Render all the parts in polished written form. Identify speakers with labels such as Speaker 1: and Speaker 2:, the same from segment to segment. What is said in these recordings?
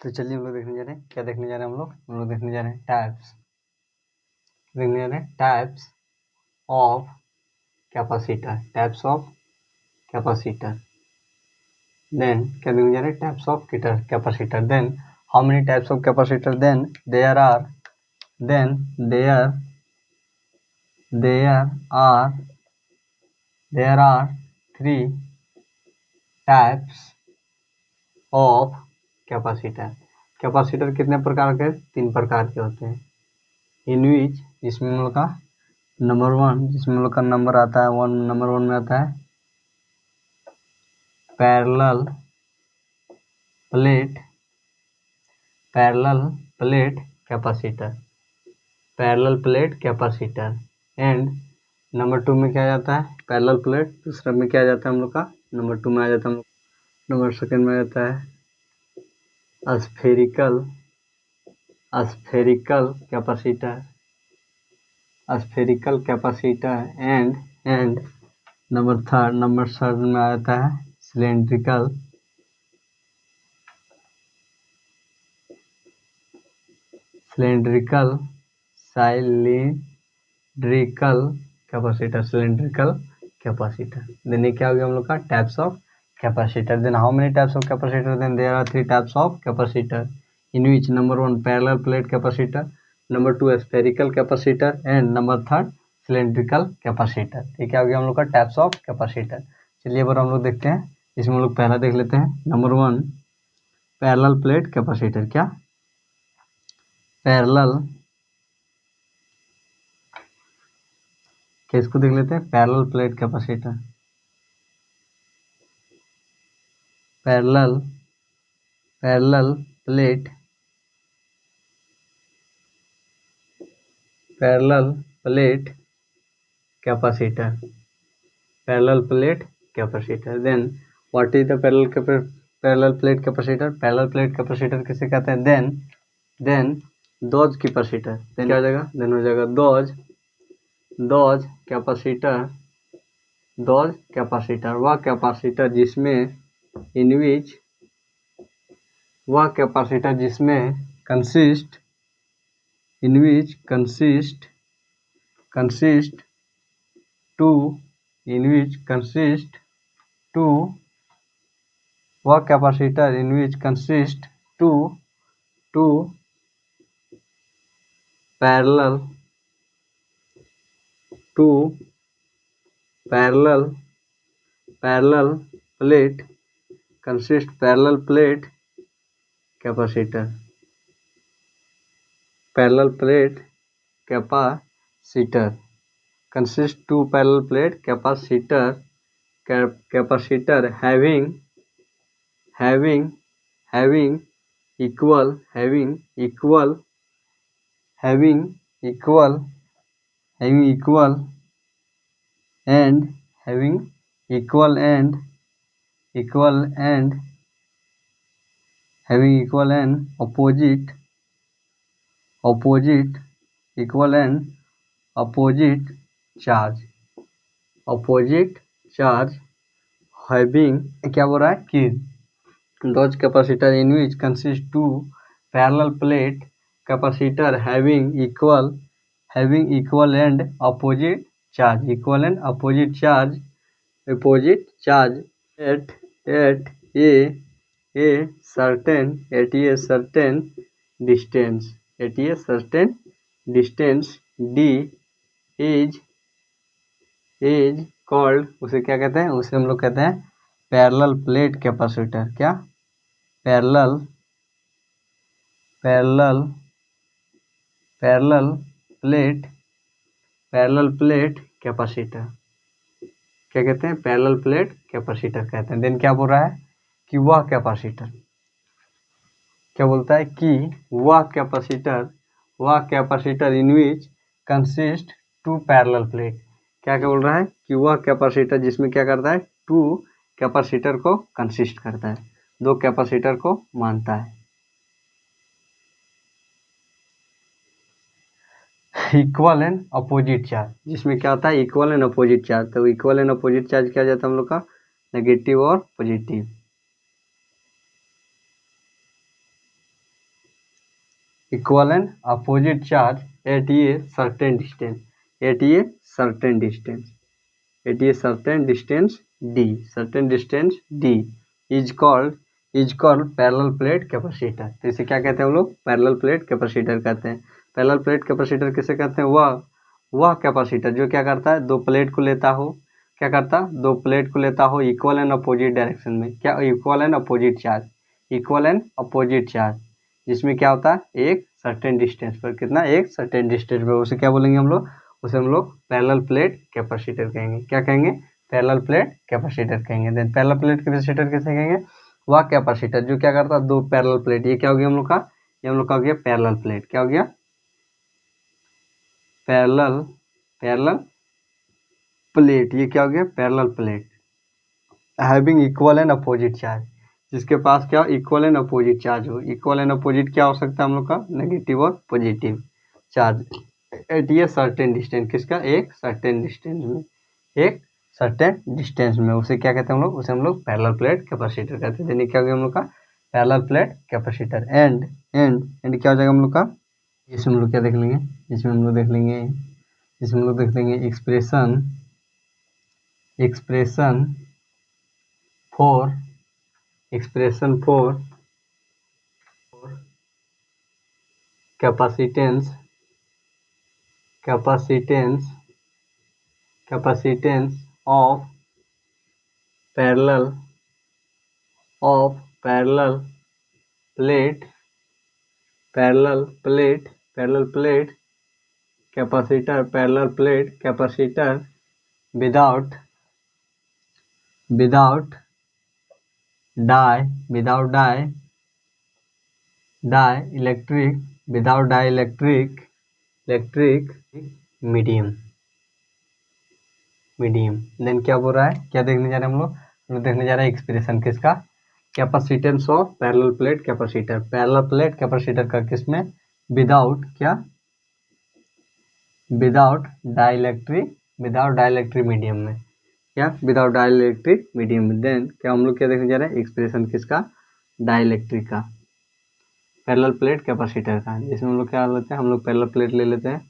Speaker 1: तो चलिए हम लोग देखने जा रहे हैं, क्या देखने जा रहे हैं हम लोग देखने जा रहे हैं टाइप्स, देखने जा रहे हैं types of capacitor, types of capacitor. Then क्या देखने जा रहे हैं, types of capacitor. Then how many types of capacitor? Then there are three types of capacitor. Capacitor कितने प्रकार के? 3 प्रकार के होते हैं। इन विच, जिसमें हम लोग का नंबर 1, जिसमें हम लोग का नंबर आता है नंबर 1 में आता है parallel plate capacitor, and number 2 में क्या जाता है पैरेलल प्लेट। दूसरा में क्या जाता है हम लोग का, नंबर 2 में आ जाता है नंबर सेकंड में आ जाता है spherical capacitor, and number third में आ जाता है सिलेंड्रिकल कैपेसिटर। देन ये क्या हो गया हम लोग का types of capacitor. Then how many types of capacitor? Then there are 3 types of capacitor in which number 1 parallel plate capacitor, number 2 spherical capacitor, and number 3 cylindrical capacitor. ये क्या हो गया हम लोग का टाइप्स ऑफ कैपेसिटर। चलिए अब हम लोग देखते हैं, इसमें हम लोग पहला देख लेते हैं नंबर 1 पैरेलल प्लेट कैपेसिटर। क्या पैरेलल, इसको देख लेते हैं parallel plate capacitor. Parallel plate capacitor. Then what is the parallel plate capacitor? Parallel plate capacitor किसे कहते हैं? Then those capacitor. देन क्या हो जाएगा? देन हो जाएगा दोज कैपेसिटर, वह कैपेसिटर जिसमें consist to parallel plate capacitor. consist two parallel plate capacitor having equal and opposite charge, having क्या बोल रहा है कि those capacitor in which consist two parallel plate capacitor having equal and opposite charge, at a certain distance, d is called, उसे क्या कहते हैं? उसे हम लोग कहते हैं पैरेलल प्लेट कैपेसिटर। क्या पैरेलल प्लेट कैपेसिटर क्या कहते हैं? पैरेलल प्लेट कैपेसिटर कहते हैं। देन क्या बोल रहा है कि वह कैपेसिटर, क्या बोलता है कि वह capacitor in which consist to parallel plate. क्या बोल रहा है कि वह कैपेसिटर जिसमें क्या करता है, 2 कैपेसिटर को कंसिस्ट करता है, 2 कैपेसिटर को मानता है। इक्वल एंड अपोजिट चार्ज, जिसमें क्या होता है इक्वल एंड अपोजिट चार्ज। तो इक्वल एंड अपोजिट चार्ज क्या जाता है हम लोग का, नेगेटिव और positive. equal and opposite charge at a certain distance, at a certain distance, at a certain distance d is called parallel plate capacitor. तो इसे क्या कहते हैं हम लोग? पैरेलल प्लेट कैपेसिटर कहते हैं। पैरेलल प्लेट कैपेसिटर किसे कहते हैं? वह कैपेसिटर जो क्या करता है, दो प्लेट को लेता हो, क्या करता, दो प्लेट को लेता हो इक्वल एंड अपोजिट डायरेक्शन में। क्या? Equal and opposite charge, equal and opposite charge, जिसमें क्या होता है, एक सर्टेन डिस्टेंस पर, कितना, एक सर्टेन डिस्टेंस पर, उसे क्या बोलेंगे हम लोग? उसे हम लोग पैरेलल प्लेट कैपेसिटर कहेंगे। क्या कहेंगे? पैरेलल प्लेट कैपेसिटर कहेंगे। देन पैरेलल प्लेट कैपेसिटर किसे कहेंगे? वह कैपेसिटर जो क्या करता है, दो पैरेलल प्लेट, ये क्या हो गया हम लोग का? ये हम लोग का हो गया पैरेलल प्लेट। क्या हो गया? Parallel plate. ये क्या हो गया? Parallel plate having equal and opposite charge, जिसके पास क्या, इक्वल एंड अपोजिट चार्ज हो। इक्वल एंड अपोजिट क्या हो सकता है हम लोग का? नेगेटिव और positive charge at a certain distance. किसका? एक सर्टेन डिस्टेंस में, एक सर्टेन डिस्टेंस में, उसे क्या कहते हैं हम लोग? उसे हम लोग पैरेलल प्लेट कैपेसिटर कहते हैं। यानी क्या हो गया हम लोग का? Parallel plate capacitor. एंड क्या हो जाएगा हम लोग का? इसमें हम लोग क्या देख लेंगे? इसमें हम लोग देख लेंगे expression for capacitance of parallel plate capacitor without dielectric medium। देन क्या बोल रहा है, क्या देखने जा रहे हैं हम लोग? देखने जा रहे हैं एक्सप्रेशन किसका? Capacitance of parallel plate capacitor. Parallel plate capacitor का किसमें? विदाउट क्या? विदाउट डाइलेक्ट्रिक मीडियम में। क्या? विदाउट डाइलेक्ट्रिक मीडियम में। देन क्या हम लोग क्या देखने जा रहे हैं? एक्सप्रेशन किसका? डाइलेक्ट्रिक का, पैरेलल प्लेट कैपेसिटर का, जिसमें हम लोग क्या लेते हैं? हम लोग पैरेलल प्लेट ले लेते हैं।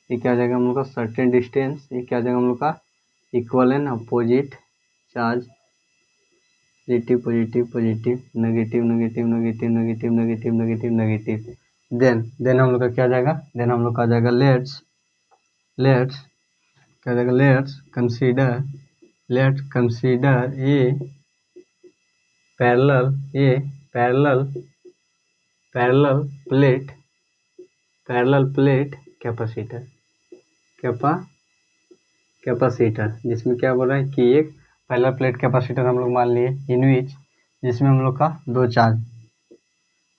Speaker 1: ये क्या हो जाएगा हम लोग का? Certain distance. ये क्या हो जाएगा हम लोग का? Equal and opposite charge, positive negative. Then हम लोग का क्या जाएगा? देन हम लोग का जाएगा let's consider a parallel plate capacitor, जिसमें क्या बोल रहा है कि एक पैरेलल प्लेट कैपेसिटर हम लोग मान लिए इन विच, जिसमें हम लोग का दो charge,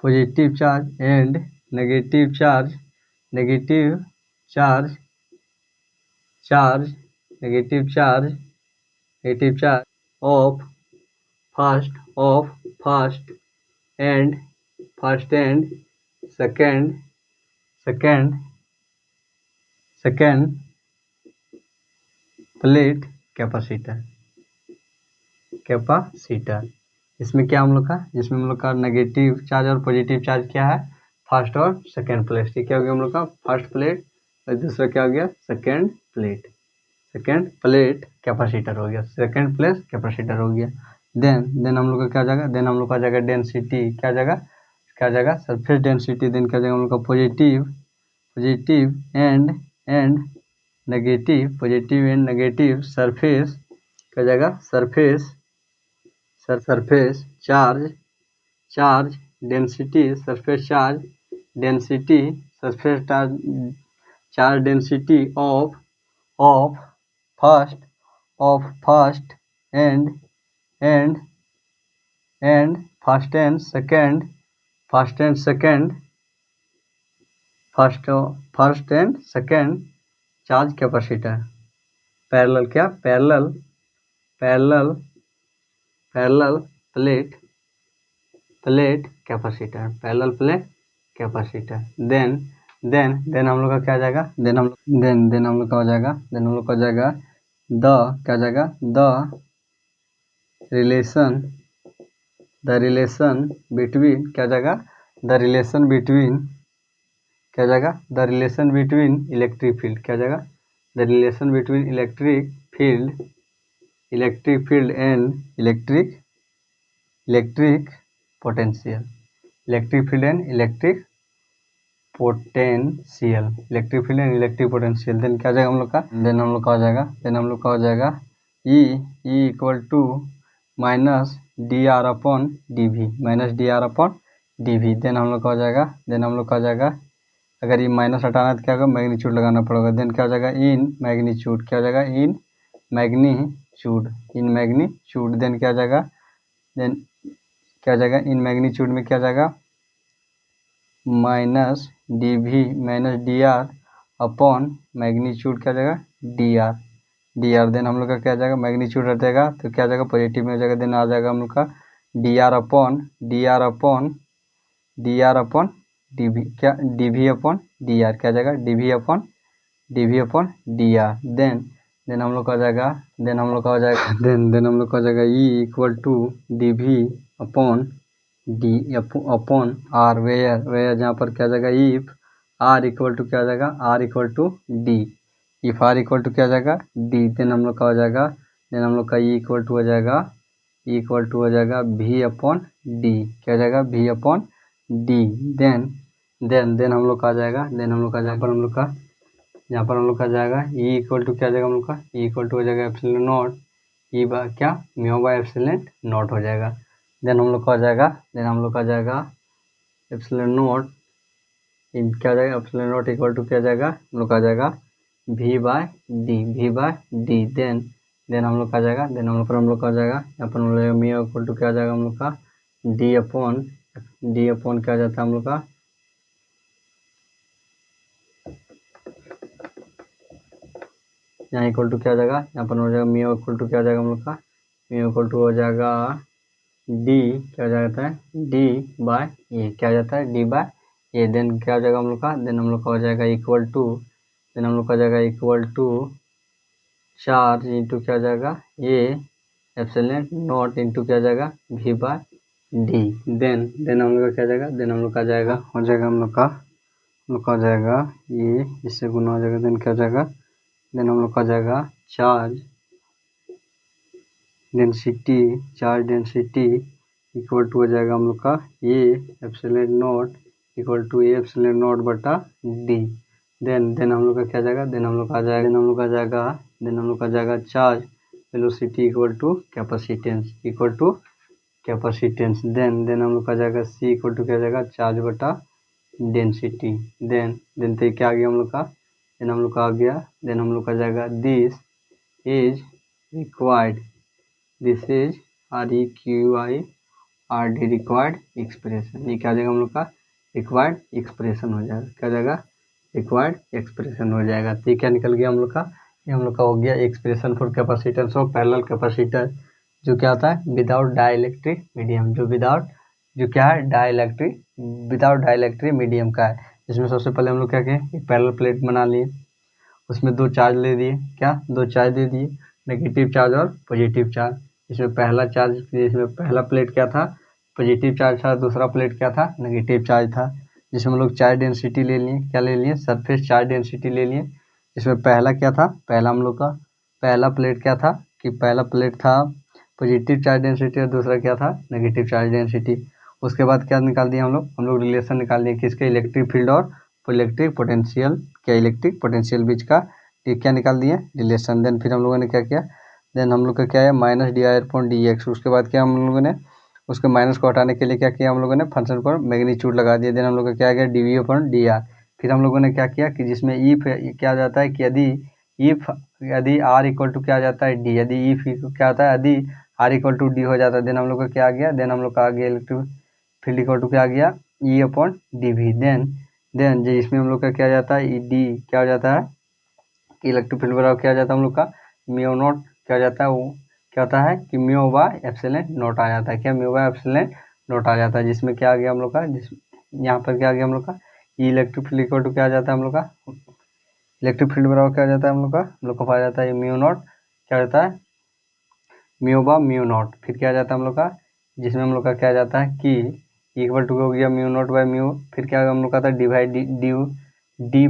Speaker 1: positive charge and negative charge of first and second plate capacitor. इसमें क्या हम लोग का? जिसमें हम लोग का नेगेटिव चार्ज और पॉजिटिव चार्ज क्या है? फर्स्ट और सेकेंड प्लेट। ठीक क्या हो गया हम लोग का? फर्स्ट प्लेट, और दूसरा क्या हो गया? सेकेंड प्लेट कैपेसिटर हो गया, सेकेंड प्लेट कैपेसिटर हो गया। देन हम लोग का क्या जाएगा? देन हम लोग का जाएगा डेंसिटी। क्या जाएगा? Surface density. देन क्या जाएगा हम लोग का? Positive and negative surface. क्या जाएगा? Surface charge density, surface charge density of first and second charge capacitor. Parallel क्या? Parallel plate capacitor, parallel plate capacitor. Then हम लोग का क्या जाएगा? देन हम लोग का हो जाएगा, द रिलेशन बिटवीन, क्या जाएगा? द रिलेशन बिटवीन क्या हो जाएगा, the relation between electric field, क्या हो जाएगा, the relation between electric field and electric potential, electric field and electric potential. Then क्या हो जाएगा हम लोग का, देन हम लोग का हो जाएगा E equal to minus D are upon D V, then हम लोग का हो जाएगा, अगर ये माइनस हटाना तो क्या होगा, मैग्नीट्यूड लगाना पड़ेगा। देन क्या हो जाएगा, इन मैग्नीट्यूड, क्या हो जाएगा, इन मैग्नीट्यूड। देन क्या हो जाएगा, इन मैग्नीट्यूड में क्या हो जाएगा, minus D are upon magnitude, क्या हो जाएगा, डी आर। देन हम लोग का क्या आ जाएगा, मैग्नीट्यूड हट जाएगा तो क्या आ जाएगा, पॉजिटिव में हो जाएगा। देन आ जाएगा हम लोग का d are upon D v, क्या d we upon D r, क्या आ जाएगा, d we upon D r. Then हम लोग का हो जाएगा, देन हम लोग का हो जाएगा E equal to D we upon R, where जहाँ पर क्या आ जाएगा, इफ आर इक्वल टू क्या आ जाएगा, R equal to D, if R equal to क्या आ जाएगा, डी। देन हम लोग का हो जाएगा, देन हम लोग का ई इक्वल टू हो जाएगा वी अपॉन डी, क्या हो जाएगा, वी अपॉन डी। देन हम लोग का आ जाएगा, यहाँ पर हम लोग का आ जाएगा ई इक्वल टू क्या आ जाएगा, हम लोग का ई इक्वल टू हो जाएगा एप्सिलॉन नॉट ई बाय क्या, म्यू बाय एप्सिलॉन नॉट हो जाएगा। देन हम लोग का आ जाएगा एप्सिलॉन नॉट इन क्या हो जाएगा, एप्सिलॉन नॉट इक्वल टू क्या आ जाएगा, हम लोग का आ जाएगा वी बाय डी। देन हम लोग का आ जाएगा, यहाँ पर हम लोग का म्यू इक्वल टू क्या आ जाएगा, हम लोग का डी अपॉन क्या आ जाता है हम लोग का, यहाँ इक्वल टू क्या आ जाएगा, यहाँ पर हो जाएगा म्यू इक्वल टू क्या आ जाएगा, हम लोग का म्यू इक्वल टू हो जाएगा डी, क्या हो जाता है, डी बाय ए, क्या हो जाता है, डी बाय ए। देन क्या हो जाएगा हम लोग का, हो जाएगा इक्वल टू, देन हम लोग का हो जाएगा इक्वल टू चार्ज इंटू क्या हो जाएगा, ए एप्सिलॉन नॉट इंटू क्या हो जाएगा, वी बाय डी। देन हम लोग का क्या आ जाएगा, हम लोग का हो जाएगा ये इससे गुना हो जाएगा। देन क्या हो जाएगा, देन हम लोग का हो जाएगा चार्ज डेंसिटी इक्वल टू हो जाएगा हम लोग का A epsilon not equal to A epsilon not बटा डी। देन हम लोग का क्या जाएगा, देन हम लोग का आ जाएगा charge velocity equal to capacitance then हम लोग का जाएगा सी इक्वल टू क्या जाएगा, चार्ज बटा डेंसिटी। देन तो क्या आ गया हम लोग का, देन हम लोग का आ गया, देन हम लोग का जाएगा this is REQIRD required expression. ये क्या जाएगा हम लोग का, रिक्वायर्ड एक्सप्रेशन हो जाएगा, क्या जाएगा, रिक्वायर्ड एक्सप्रेशन हो जाएगा। तो ये क्या निकल गया हम लोग का, ये हम लोग का हो गया expression for capacitance of parallel capacitor, जो क्या होता है विदाउट डाइलेक्ट्रिक मीडियम, जो क्या है विदाउट डाइलेक्ट्रिक मीडियम का है। जिसमें सबसे पहले हम लोग क्या किए, एक पैरेलल प्लेट बना लिए, उसमें दो चार्ज ले दिए, दो चार्ज दे दिए, नेगेटिव चार्ज और पॉजिटिव चार्ज। इसमें पहला प्लेट क्या था, पॉजिटिव चार्ज था, दूसरा प्लेट क्या था, नेगेटिव चार्ज था। जिसमें हम लोग चार्ज डेंसिटी ले लिए, क्या ले लिए, सरफेस चार्ज डेंसिटी ले लिए। इसमें पहला क्या था, हम लोग का पहला प्लेट क्या था कि पहला प्लेट था पॉजिटिव चार्ज डेंसिटी और दूसरा क्या था, नेगेटिव चार्ज डेंसिटी। उसके बाद क्या निकाल दिया हम लोग रिलेशन निकाल दिए किसके, इलेक्ट्रिक फील्ड और इलेक्ट्रिक पोटेंशियल बीच का क्या निकाल दिए, रिलेशन। देन फिर हम लोगों ने क्या किया, देन हम लोग का क्या है minus D I upon D x. उसके बाद क्या हम लोगों ने उसके माइनस को हटाने के लिए क्या किया, हम लोगों ने फंक्शन पर मैग्नीट्यूड लगा दिया। देन हम लोग का क्या आ गया, D we upon D R. फिर हम लोगों ने क्या किया कि जिसमें इफ क्या जाता है कि यदि आर इक्वल टू क्या जाता है डी, यदि इफ क्या होता है यदि आर इक्वल टू डी हो जाता है। देन हम लोग का क्या आ गया, देन हम लोग का आ गया इलेक्ट्रिक फील्ड इक्वल टू क्या आ गया, E upon D V. Then जिसमें हम लोग का क्या जाता है, डी क्या हो जाता है कि इलेक्ट्रिक फील्ड बराबर क्या जाता है हम लोग का म्यू नॉट, क्या जाता है वो क्या होता है कि म्यू बाय एप्सिलॉन नॉट आ जाता है, क्या म्यू बाय एप्सिलॉन नॉट आ जाता है। जिसमें क्या आ गया हम लोग का, यहाँ पर क्या आ गया हम लोग का, इलेक्ट्रिक फील्ड इक्वल टू क्या आ जाता है हम लोग का, इलेक्ट्रिक फील्ड बराबर क्या आ जाता है हम लोग का आ जाता है म्यू नॉट, क्या जाता है म्यू बा म्यू नॉट। फिर क्या आ जाता है हम लोग का, जिसमें हम लोग का क्या आ जाता है कि इक्वल टू हो गया म्यू नॉट बाय म्यू, फिर क्या हम लोग का था divide D V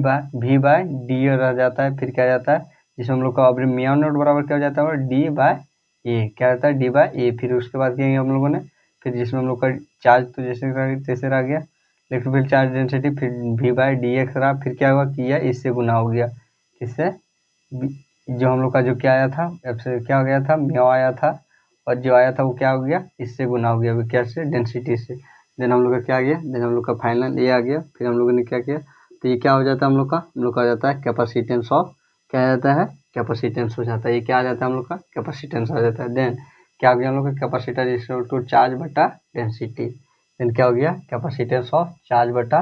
Speaker 1: by D रह जाता है, फिर क्या जाता है जिसमें हम लोग का अब म्यू नॉट बराबर क्या हो जाता है डी बाय ए, क्या रहता है डी बाय ए। फिर उसके बाद क्या हम लोगों ने, फिर जिसमें हम लोग का चार्ज तो जैसे तैसे रह गया, इलेक्ट्रिक फील्ड चार्ज डेंसिटी, फिर वी बाय डी एक्स रहा, फिर क्या हुआ कि यह इससे गुना हो गया, किससे, जो हम लोग का जो क्या आया था से क्या हो गया था म्यू आया था, और जो आया था वो क्या हो गया इससे गुना हो गया, क्या से डेंसिटी से। देन हम लोग का क्या आ गया, देन हम लोग का फाइनल ये आ गया। फिर हम लोगों ने क्या किया, तो ये क्या हो जाता है हम लोग का आ जाता है कैपेसिटेंस ऑफ, क्या आ जाता है कैपेसिटेंस हो जाता है, ये क्या आ जाता है हम लोग का कैपेसिटेंस आ जाता है। देन क्या हो गया हम लोग का कैपेसिटर इज टू चार्ज बटा डेंसिटी, देन क्या हो गया कैपेसिटेंस ऑफ चार्ज बटा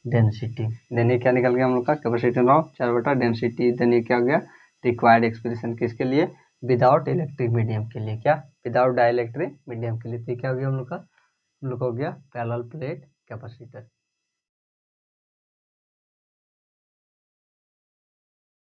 Speaker 1: डेंसिटी। देन ये क्या निकल गया हम लोग का कैपेसिटेंस ऑफ चार्ज बटा डेंसिटी। देन ये क्या हो गया रिक्वायर्ड एक्सप्रेशन किसके लिए, विदाउट इलेक्ट्रिक मीडियम के लिए, क्या विदाउट डाइलेक्ट्रिक मीडियम के लिए। तो क्या हो गया हम लोग का हो गया पैरेलल प्लेट कैपेसिटर।